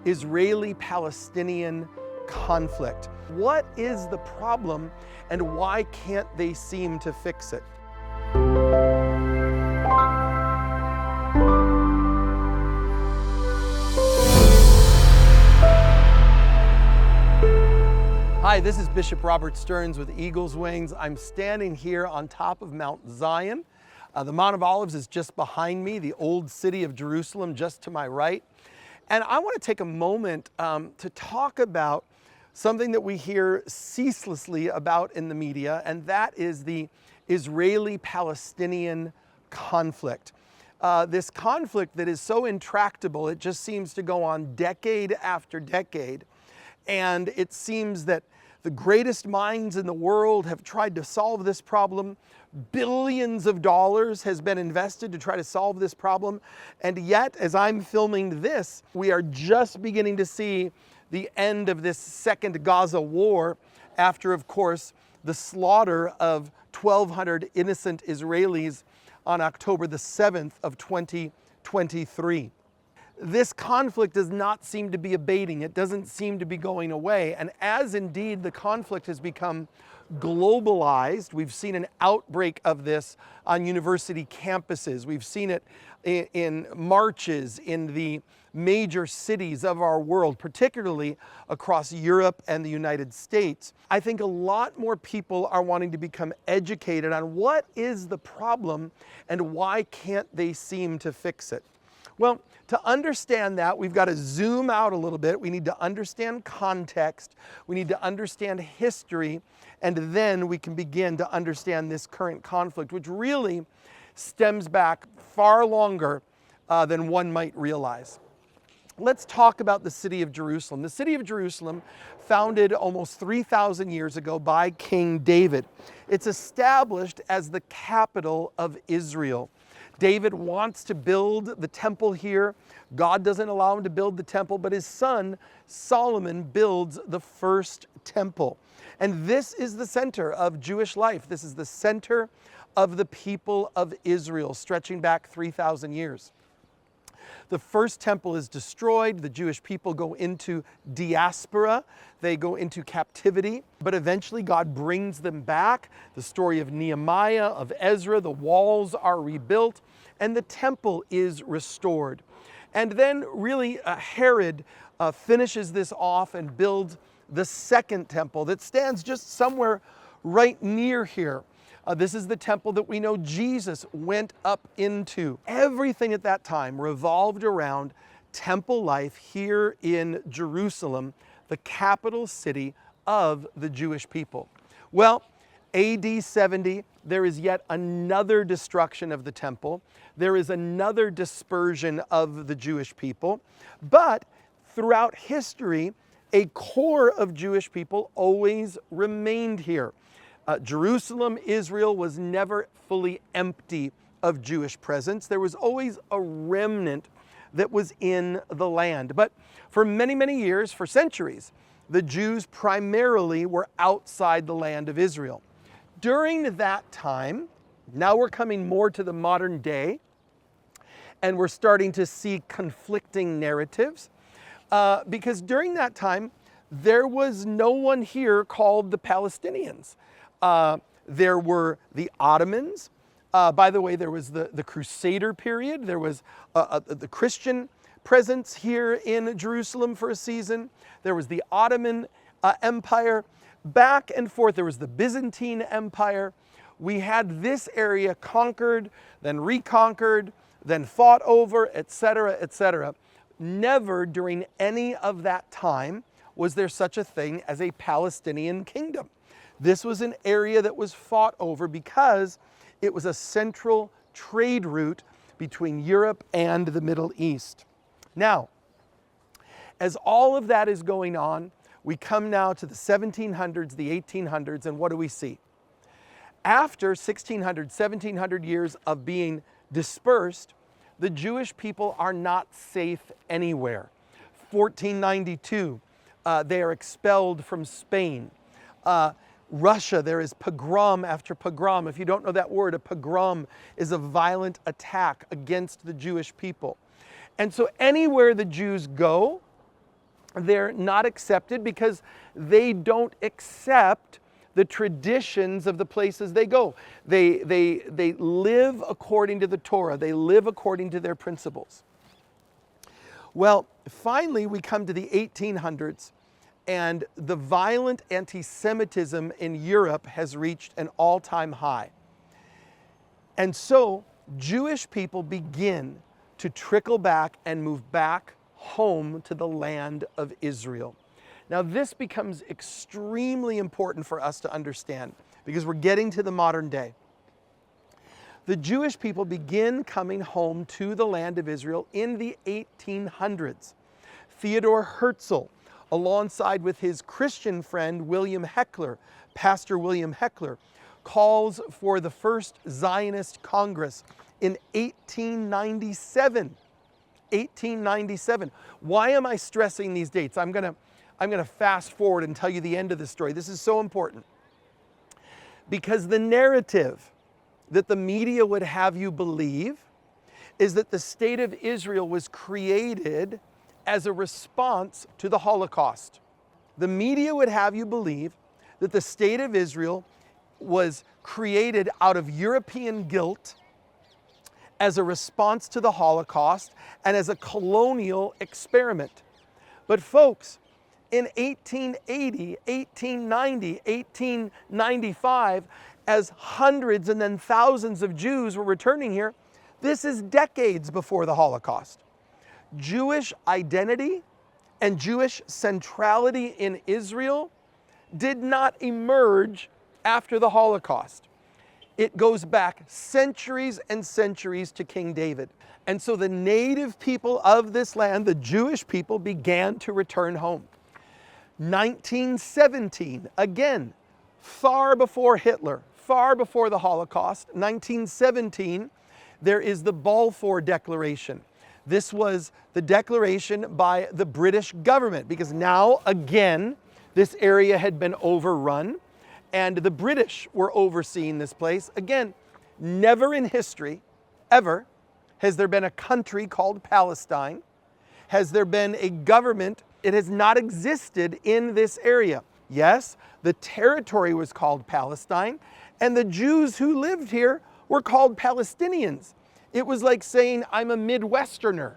Israeli-Palestinian conflict. What is the problem and why can't they seem to fix it? Hi, this is Bishop Robert Stearns with Eagle's Wings. I'm standing here on top of Mount Zion. The Mount of Olives is just behind me, the old city of Jerusalem just to my right. And I want to take a moment to talk about something that we hear ceaselessly about in the media, and that is the Israeli-Palestinian conflict. This conflict that is so intractable, it just seems to go on decade after decade. And it seems that the greatest minds in the world have tried to solve this problem. Billions of dollars has been invested to try to solve this problem. And yet, as I'm filming this, we are just beginning to see the end of this second Gaza war after, of course, the slaughter of 1,200 innocent Israelis on October the 7th of 2023. This conflict does not seem to be abating. It doesn't seem to be going away. And as indeed the conflict has become globalized, we've seen an outbreak of this on university campuses. We've seen it in marches in the major cities of our world, particularly across Europe and the United States. I think a lot more people are wanting to become educated on what is the problem and why can't they seem to fix it. Well, to understand that, we've got to zoom out a little bit. We need to understand context. We need to understand history. And then we can begin to understand this current conflict, which really stems back far longer than one might realize. Let's talk about the city of Jerusalem. The city of Jerusalem, founded almost 3,000 years ago by King David. It's established as the capital of Israel. David wants to build the temple here. God doesn't allow him to build the temple, but his son Solomon builds the first temple. And this is the center of Jewish life. This is the center of the people of Israel, stretching back 3,000 years. The first temple is destroyed. The Jewish people go into diaspora. They go into captivity. But eventually God brings them back. The story of Nehemiah, of Ezra, the walls are rebuilt, and the temple is restored. And then really Herod finishes this off and builds the second temple that stands just somewhere right near here. This is the temple that we know Jesus went up into. Everything at that time revolved around temple life here in Jerusalem, the capital city of the Jewish people. Well, AD 70, there is yet another destruction of the temple. There is another dispersion of the Jewish people. But throughout history, a core of Jewish people always remained here. Jerusalem, Israel, was never fully empty of Jewish presence. There was always a remnant that was in the land. But for many, many years, for centuries, the Jews primarily were outside the land of Israel. During that time, now we're coming more to the modern day, and we're starting to see conflicting narratives, because during that time, there was no one here called the Palestinians. There were the Ottomans. By the way, there was the Crusader period. There was the Christian presence here in Jerusalem for a season. There was the Ottoman Empire. Back and forth, there was the Byzantine Empire. We had this area conquered, then reconquered, then fought over, etc., etc. Never during any of that time was there such a thing as a Palestinian kingdom. This was an area that was fought over because it was a central trade route between Europe and the Middle East. Now, as all of that is going on, we come now to the 1700s, the 1800s, and what do we see? After 1600, 1700 years of being dispersed, the Jewish people are not safe anywhere. 1492, they are expelled from Spain. Russia, there is pogrom after pogrom. If you don't know that word, a pogrom is a violent attack against the Jewish people. And so anywhere the Jews go, They're not accepted because they don't accept the traditions of the places they go. They live according to the Torah. They live according to their principles. Well, finally, we come to the 1800s, and the violent anti-Semitism in Europe has reached an all-time high. And so Jewish people begin to trickle back and move back home to the land of Israel. Now, this becomes extremely important for us to understand because we're getting to the modern day. The Jewish people begin coming home to the land of Israel in the 1800s. Theodor Herzl, alongside with his Christian friend William Heckler, Pastor William Heckler, calls for the first Zionist Congress in 1897. 1897. Why am I stressing these dates? I'm going to fast forward and tell you the end of the story. This is so important. Because the narrative that the media would have you believe is that the state of Israel was created as a response to the Holocaust. The media would have you believe that the state of Israel was created out of European guilt as a response to the Holocaust and as a colonial experiment. But folks, in 1880, 1890, 1895, as hundreds and then thousands of Jews were returning here, this is decades before the Holocaust. Jewish identity and Jewish centrality in Israel did not emerge after the Holocaust. It goes back centuries and centuries to King David. And so the native people of this land, the Jewish people, began to return home. 1917, again, far before Hitler, far before the Holocaust, 1917, there is the Balfour Declaration. This was the declaration by the British government because now, again, this area had been overrun and the British were overseeing this place. Again, never in history, ever, has there been a country called Palestine. Has there been a government? It has not existed in this area. Yes, the territory was called Palestine, and the Jews who lived here were called Palestinians. It was like saying, I'm a Midwesterner.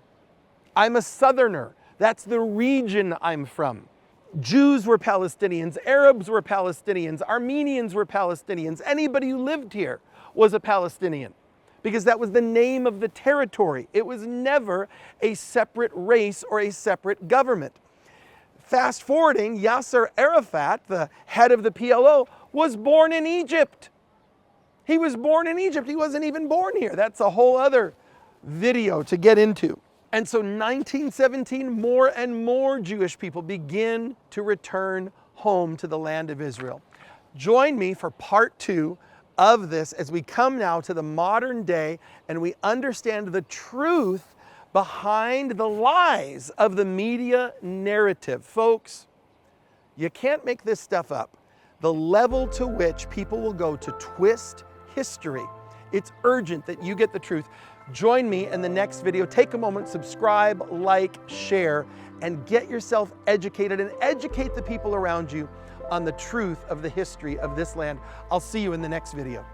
I'm a Southerner. That's the region I'm from. Jews were Palestinians, Arabs were Palestinians, Armenians were Palestinians. Anybody who lived here was a Palestinian because that was the name of the territory. It was never a separate race or a separate government. Fast forwarding, Yasser Arafat, the head of the PLO, was born in Egypt. He was born in Egypt. He wasn't even born here. That's a whole other video to get into. And so 1917, more and more Jewish people begin to return home to the land of Israel. Join me for part 2 of this as we come now to the modern day and we understand the truth behind the lies of the media narrative. Folks, you can't make this stuff up. The level to which people will go to twist history. It's urgent that you get the truth. Join me in the next video. Take a moment, subscribe, like, share, and get yourself educated and educate the people around you on the truth of the history of this land. I'll see you in the next video.